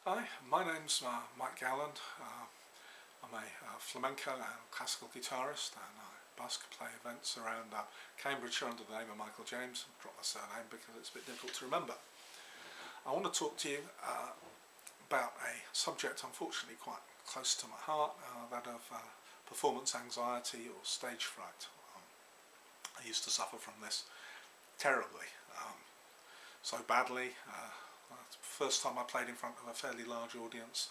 Hi, my name's Mike Gowland. I'm a flamenco and classical guitarist, and I busk, play events around Cambridgeshire under the name of Michael James. I've dropped my surname because it's a bit difficult to remember. I want to talk to you about a subject unfortunately quite close to my heart, that of performance anxiety or stage fright. I used to suffer from this terribly, so badly. The first time I played in front of a fairly large audience,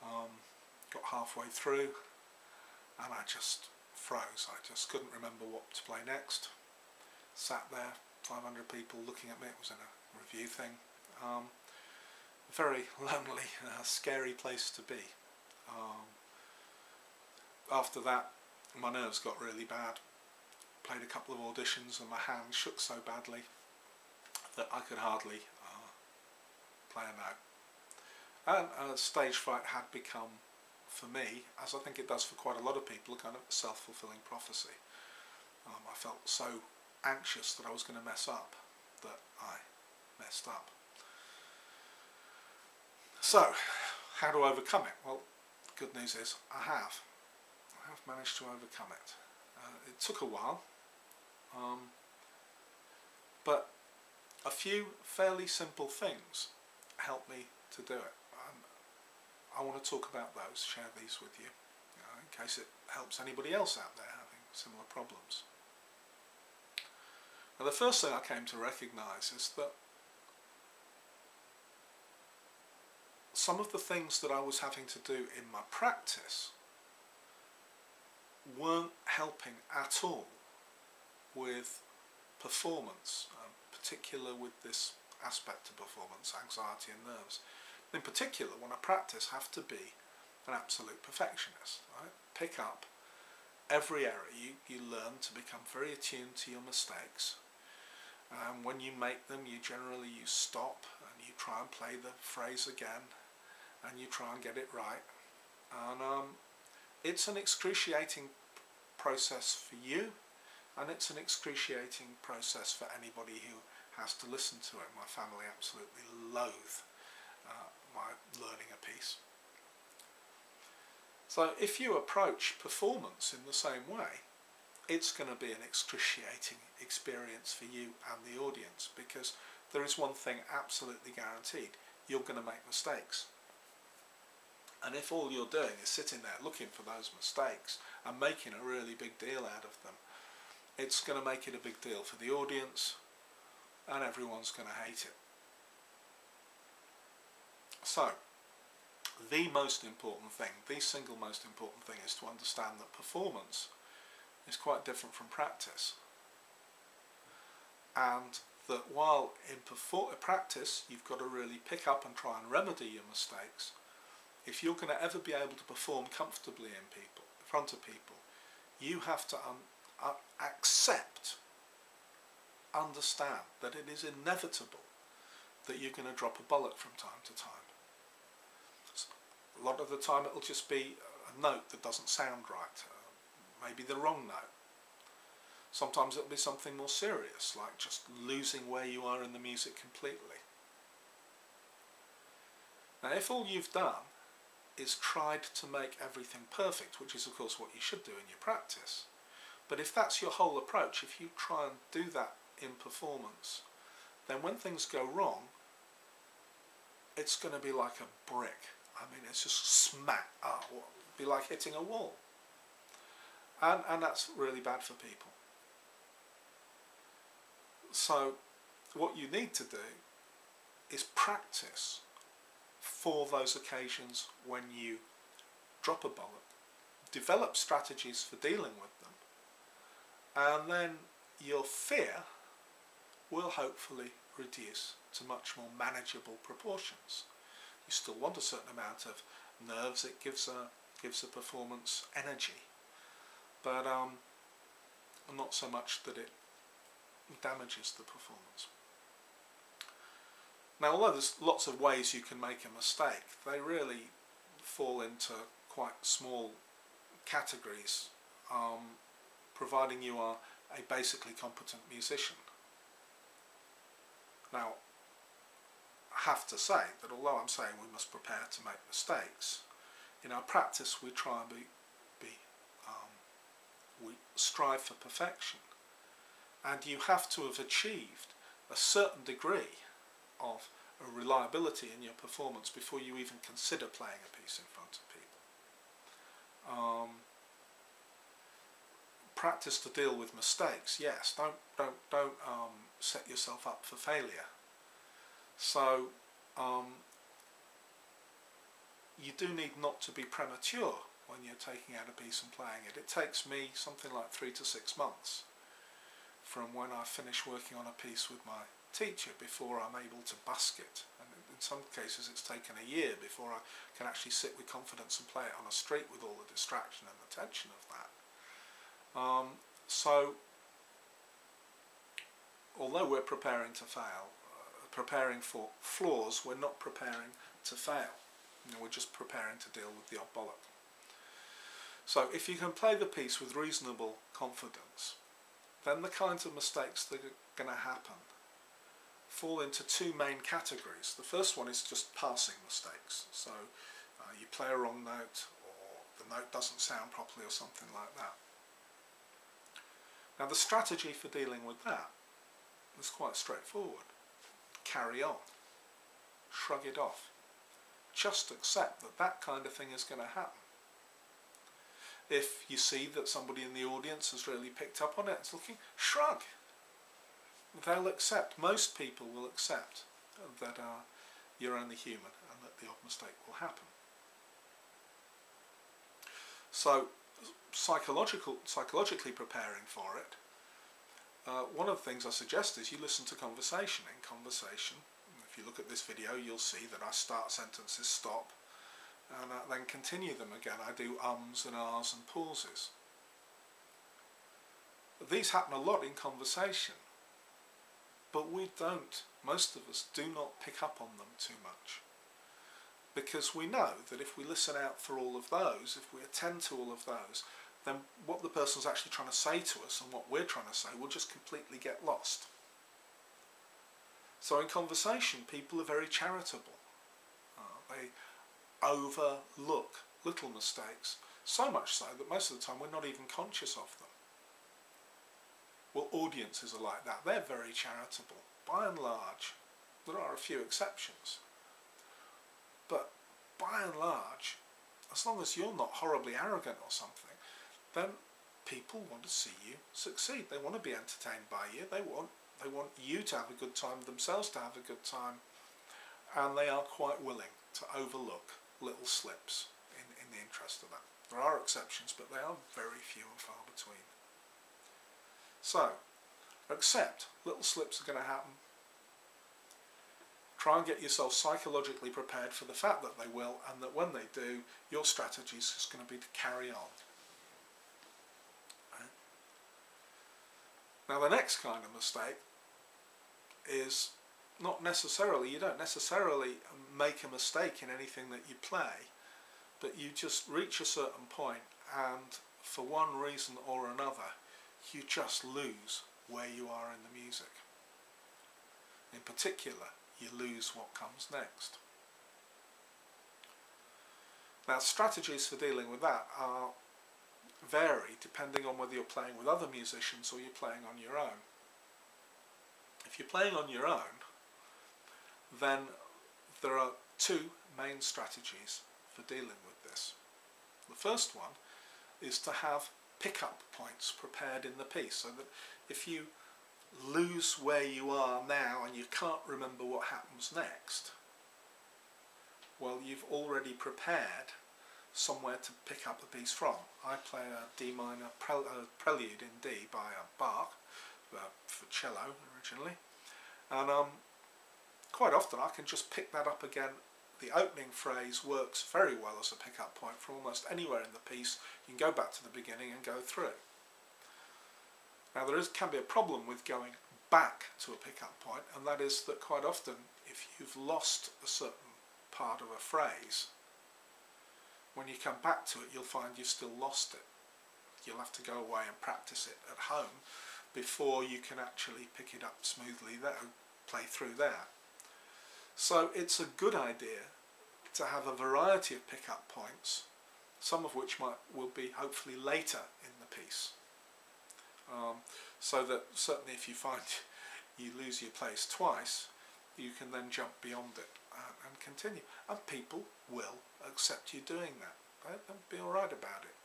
got halfway through and I just froze. I just couldn't remember what to play next. Sat there, 500 people looking at me. It was in a review thing. Very lonely, scary place to be. After that, my nerves got really bad. Played a couple of auditions and my hand shook so badly that I could hardly play a note. And stage fright had become, for me, as I think it does for quite a lot of people, a kind of self-fulfilling prophecy. I felt so anxious that I was going to mess up that I messed up. So, how to overcome it? Well, the good news is I have managed to overcome it. It took a while, but a few fairly simple things helped me to do it. I want to talk about those, share these with you, in case it helps anybody else out there having similar problems. Now, the first thing I came to recognise is that some of the things that I was having to do in my practice weren't helping at all with performance, particular with this aspect of performance, anxiety and nerves. In particular, when I practice, I have to be an absolute perfectionist. Right? Pick up every error. You learn to become very attuned to your mistakes. When you make them, you stop and you try and play the phrase again, and you try and get it right. And it's an excruciating process for you, and it's an excruciating process for anybody who has to listen to it. My family absolutely loathe my learning a piece. So if you approach performance in the same way, it's going to be an excruciating experience for you and the audience, because there is one thing absolutely guaranteed: you're going to make mistakes. And if all you're doing is sitting there looking for those mistakes and making a really big deal out of them, it's going to make it a big deal for the audience, and everyone's going to hate it. So, the most important thing, the single most important thing, is to understand that performance is quite different from practice. And that while in practice you've got to really pick up and try and remedy your mistakes, if you're going to ever be able to perform comfortably in front of people, you have to understand that it is inevitable that you're going to drop a bollock from time to time. A lot of the time it'll just be a note that doesn't sound right, maybe the wrong note. Sometimes it'll be something more serious, like just losing where you are in the music completely. Now, if all you've done is tried to make everything perfect, which is of course what you should do in your practice, but if that's your whole approach, if you try and do that in performance, then when things go wrong, it's going to be like a brick. I mean, it's just smack. It'll be like hitting a wall. And that's really bad for people. So what you need to do is practice for those occasions when you drop a bollock. Develop strategies for dealing with them. And then your fear will hopefully reduce to much more manageable proportions. You still want a certain amount of nerves. It gives a performance energy, but not so much that it damages the performance. Now, although there's lots of ways you can make a mistake, they really fall into quite small categories, providing you are a basically competent musician. Now, have to say that although I'm saying we must prepare to make mistakes, in our practice we try and we strive for perfection, and you have to have achieved a certain degree of reliability in your performance before you even consider playing a piece in front of people. Practice to deal with mistakes. Yes, don't set yourself up for failure. So you do need not to be premature when you're taking out a piece and playing it. It takes me something like 3 to 6 months from when I finish working on a piece with my teacher before I'm able to busk it, and in some cases it's taken a year before I can actually sit with confidence and play it on a street with all the distraction and the tension of that. So although we're preparing to fail, preparing for flaws, we're not preparing to fail. We're just preparing to deal with the odd bollock. So if you can play the piece with reasonable confidence, then the kinds of mistakes that are going to happen fall into two main categories. The first one is just passing mistakes. So you play a wrong note, or the note doesn't sound properly, or something like that. Now the strategy for dealing with that is quite straightforward. Carry on. Shrug it off. Just accept that that kind of thing is going to happen. If you see that somebody in the audience has really picked up on it, it's looking, shrug. They'll accept, most people will accept that you're only human and that the odd mistake will happen. So psychologically preparing for it, one of the things I suggest is you listen to conversation. In conversation, if you look at this video, you'll see that I start sentences, stop, and then continue them again. I do ums and ahs and pauses. These happen a lot in conversation, but we don't, most of us do not pick up on them too much, because we know that if we listen out for all of those, if we attend to all of those, then what the person's actually trying to say to us and what we're trying to say will just completely get lost. So in conversation, people are very charitable. They overlook little mistakes, so much so that most of the time we're not even conscious of them. Well, audiences are like that. They're very charitable. By and large, there are a few exceptions. But by and large, as long as you're not horribly arrogant or something, then people want to see you succeed. They want to be entertained by you. They want you to have a good time, themselves to have a good time, and they are quite willing to overlook little slips in the interest of that. There are exceptions, but they are very few and far between. So, accept little slips are going to happen. Try and get yourself psychologically prepared for the fact that they will, and that when they do, your strategy is just going to be to carry on. Right? Now the next kind of mistake is not necessarily, you don't necessarily make a mistake in anything that you play, but you just reach a certain point and for one reason or another you just lose where you are in the music. In particular, you lose what comes next. Now strategies for dealing with that vary depending on whether you're playing with other musicians or you're playing on your own. If you're playing on your own, then there are two main strategies for dealing with this. The first one is to have pick-up points prepared in the piece, so that if you lose where you are now and you can't remember what happens next, well, you've already prepared somewhere to pick up the piece from. I play a D minor prelude in D by Bach for cello originally, and quite often I can just pick that up again. The opening phrase works very well as a pick-up point from almost anywhere in the piece. You can go back to the beginning and go through. Now there can be a problem with going back to a pick-up point, and that is that quite often if you've lost a certain part of a phrase, when you come back to it you'll find you've still lost it. You'll have to go away and practice it at home before you can actually pick it up smoothly there, play through there. So it's a good idea to have a variety of pick-up points, some of which will be hopefully later in the piece, so that certainly if you find you lose your place twice, you can then jump beyond it and continue. And people will accept you doing that. They'll be alright about it.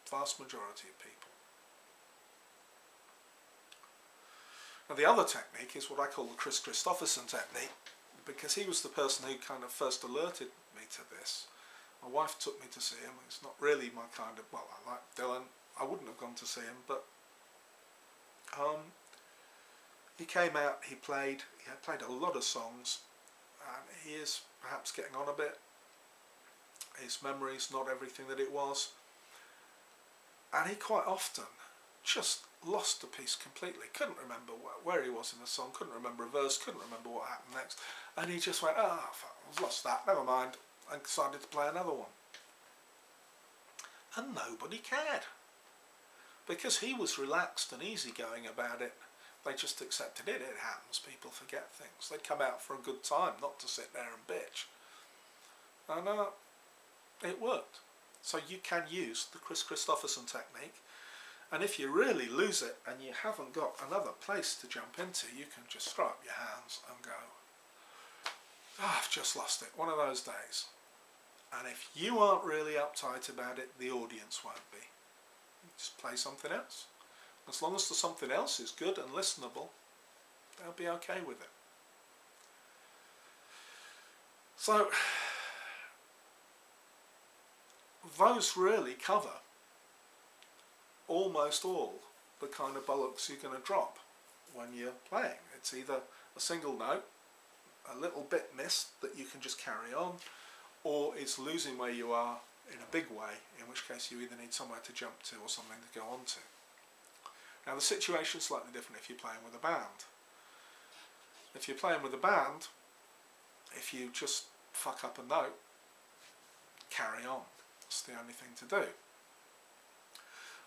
Vast majority of people. Now the other technique is what I call the Chris Christopherson technique, because he was the person who kind of first alerted me to this. My wife took me to see him. It's not really my kind of, well, I like Dylan. I wouldn't have gone to see him, but he came out, he had played a lot of songs, and he is perhaps getting on a bit. His memory's not everything that it was, and he quite often just lost the piece completely. Couldn't remember where he was in the song, couldn't remember a verse, couldn't remember what happened next, and he just went, oh, I've lost that, never mind, and decided to play another one. And nobody cared, because he was relaxed and easygoing about it. They just accepted it. It happens. People forget things. They come out for a good time, not to sit there and bitch. And it worked. So you can use the Chris Christopherson technique. And if you really lose it and you haven't got another place to jump into, you can just throw up your hands and go, oh, I've just lost it. One of those days. And if you aren't really uptight about it, the audience won't be. Just play something else. As long as the something else is good and listenable, they'll be okay with it. So, those really cover almost all the kind of bollocks you're going to drop when you're playing. It's either a single note, a little bit missed that you can just carry on, or it's losing where you are in a big way, in which case you either need somewhere to jump to or something to go on to. Now the situation's slightly different if you're playing with a band. If you're playing with a band, if you just fuck up a note, carry on. That's the only thing to do.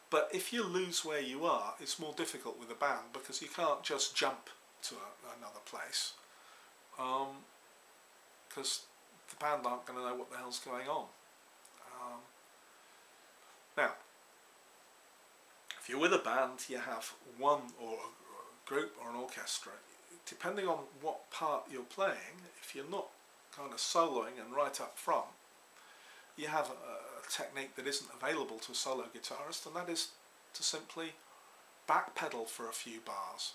But if you lose where you are, it's more difficult with a band, because you can't just jump to another place, because the band aren't going to know what the hell's going on. Now, if you're with a band, you have one or a group or an orchestra. Depending on what part you're playing, if you're not kind of soloing and right up front, you have a technique that isn't available to a solo guitarist, and that is to simply backpedal for a few bars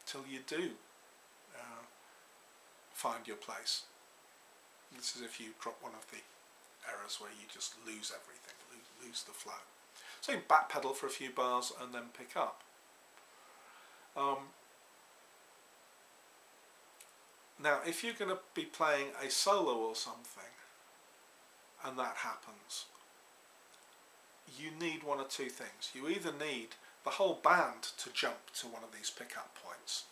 till you do find your place. This is if you drop one of the errors where you just lose everything, lose the flow. So you backpedal for a few bars and then pick up. Now if you're going to be playing a solo or something and that happens, you need one or two things. You either need the whole band to jump to one of these pickup points,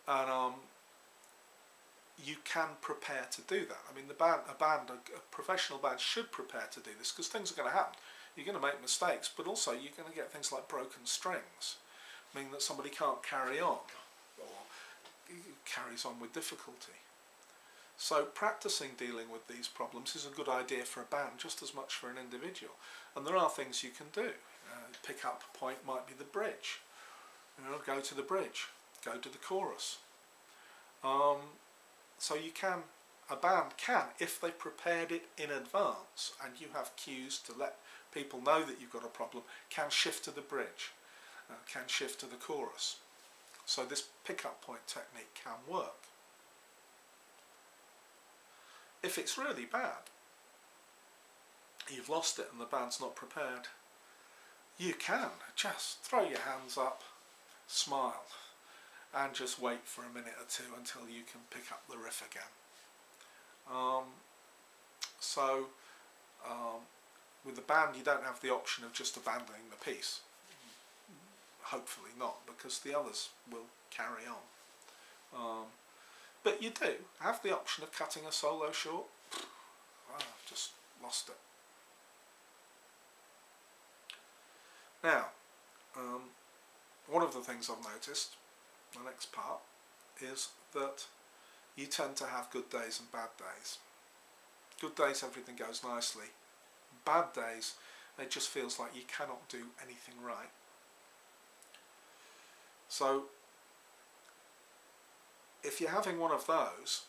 and you can prepare to do that. I mean, a professional band should prepare to do this, because things are going to happen. You're going to make mistakes, but also you're going to get things like broken strings, meaning that somebody can't carry on, or carries on with difficulty. So practicing dealing with these problems is a good idea for a band just as much for an individual. And there are things you can do. Pick-up point might be the bridge. Go to the bridge, go to the chorus. So you can, a band can, if they prepared it in advance and you have cues to let people know that you've got a problem, can shift to the bridge, can shift to the chorus. So this pick-up point technique can work. If it's really bad, you've lost it and the band's not prepared, you can just throw your hands up, smile, and just wait for a minute or two until you can pick up the riff again. With the band you don't have the option of just abandoning the piece. Hopefully not, because the others will carry on. But you do have the option of cutting a solo short. I've just lost it. Now, one of the things I've noticed, the next part, is that you tend to have good days and bad days. Good days, everything goes nicely. Bad days, it just feels like you cannot do anything right. So if you're having one of those,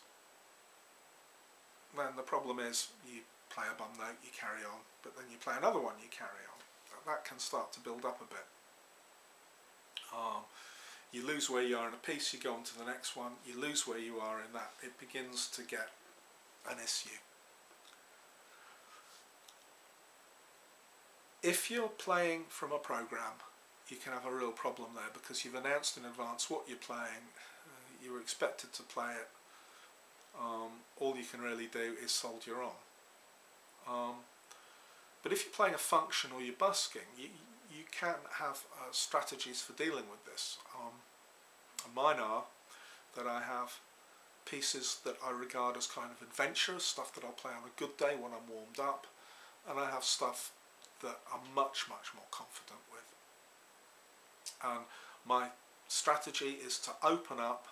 then the problem is you play a bum note, you carry on, but then you play another one, you carry on. That can start to build up a bit. You lose where you are in a piece, you go on to the next one, you lose where you are in that, it begins to get an issue. If you're playing from a program, you can have a real problem there because you've announced in advance what you're playing, you were expected to play it, all you can really do is soldier on. But if you're playing a function or you're busking, you can have strategies for dealing with this. Mine are that I have pieces that I regard as kind of adventurous, stuff that I'll play on a good day when I'm warmed up, and I have stuff that I'm much more confident with. And my strategy is to open up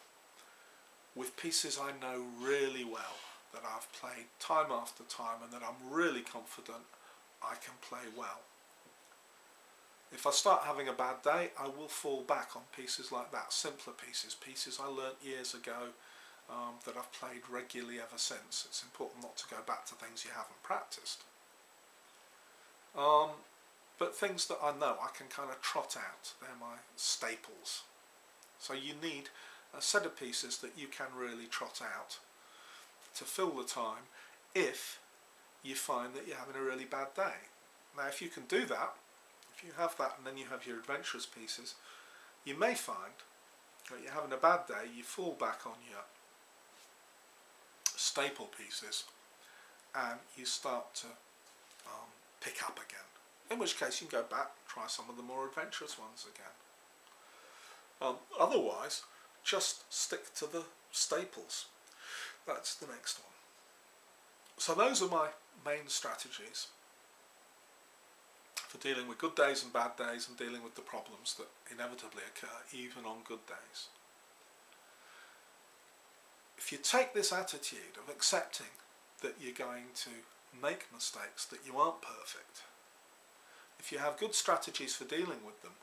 with pieces I know really well, that I've played time after time and that I'm really confident I can play well. If I start having a bad day, I will fall back on pieces like that, simpler pieces, pieces I learnt years ago that I've played regularly ever since. It's important not to go back to things you haven't practiced. But things that I know I can kind of trot out, they're my staples. So you need a set of pieces that you can really trot out to fill the time if you find that you're having a really bad day. Now if you can do that, if you have that and then you have your adventurous pieces, you may find that you're having a bad day, you fall back on your staple pieces and you start to pick up again. In which case you can go back, try some of the more adventurous ones again. Otherwise, just stick to the staples. That's the next one. So those are my main strategies for dealing with good days and bad days and dealing with the problems that inevitably occur even on good days. If you take this attitude of accepting that you're going to make mistakes, that you aren't perfect, if you have good strategies for dealing with them,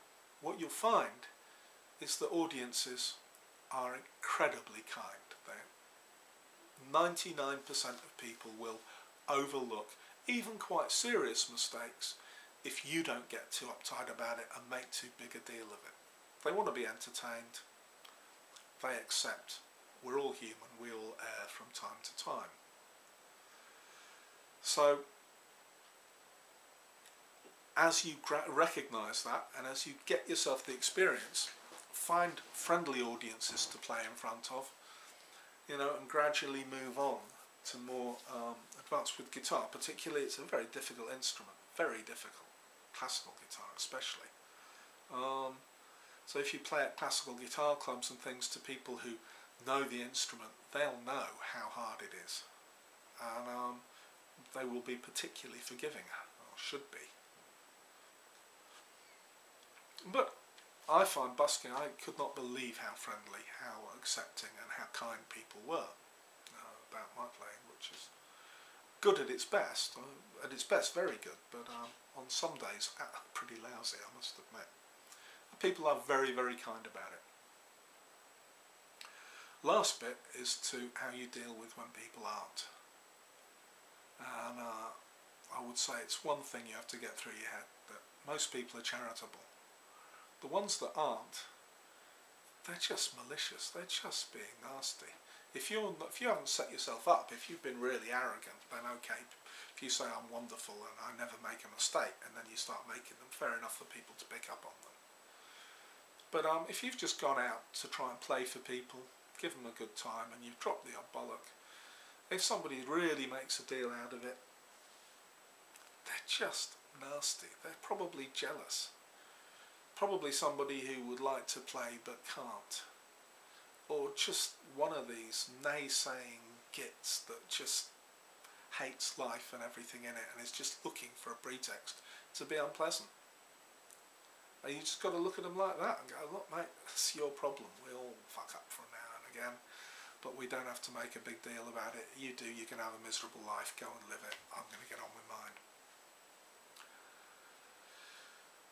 what you'll find is that audiences are incredibly kind. 99% of people will overlook even quite serious mistakes if you don't get too uptight about it and make too big a deal of it. They want to be entertained. They accept we're all human, we all err from time to time. So as you recognise that and as you get yourself the experience, find friendly audiences to play in front of, and gradually move on to more advanced with guitar. Particularly, it's a very difficult instrument, very difficult, classical guitar especially. So if you play at classical guitar clubs and things to people who know the instrument, they'll know how hard it is, and they will be particularly forgiving, or should be. But I find busking, I could not believe how friendly, how accepting and how kind people were about my playing, which is good at its best. At its best, very good, but on some days pretty lousy, I must admit. People are very kind about it. Last bit is to how you deal with when people aren't. And I would say it's one thing you have to get through your head, that most people are charitable. The ones that aren't, they're just malicious, they're just being nasty. If you haven't set yourself up, if you've been really arrogant, then okay, if you say I'm wonderful and I never make a mistake, and then you start making them, fair enough for people to pick up on them. But if you've just gone out to try and play for people, give them a good time, and you've dropped the odd bollock, if somebody really makes a deal out of it, they're just nasty, they're probably jealous. Probably somebody who would like to play but can't, or just one of these naysaying gits that just hates life and everything in it and is just looking for a pretext to be unpleasant. And you just got to look at them like that and go, look mate, that's your problem, we all fuck up from now and again, but we don't have to make a big deal about it. You do, you can have a miserable life, go and live it. I'm going to get on with mine.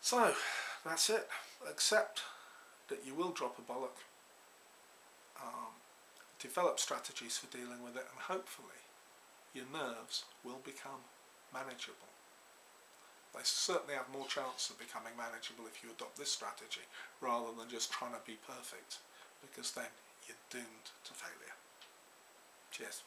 So, that's it. Accept that you will drop a bollock. Develop strategies for dealing with it, and hopefully your nerves will become manageable. They certainly have more chance of becoming manageable if you adopt this strategy rather than just trying to be perfect, because then you're doomed to failure. Cheers.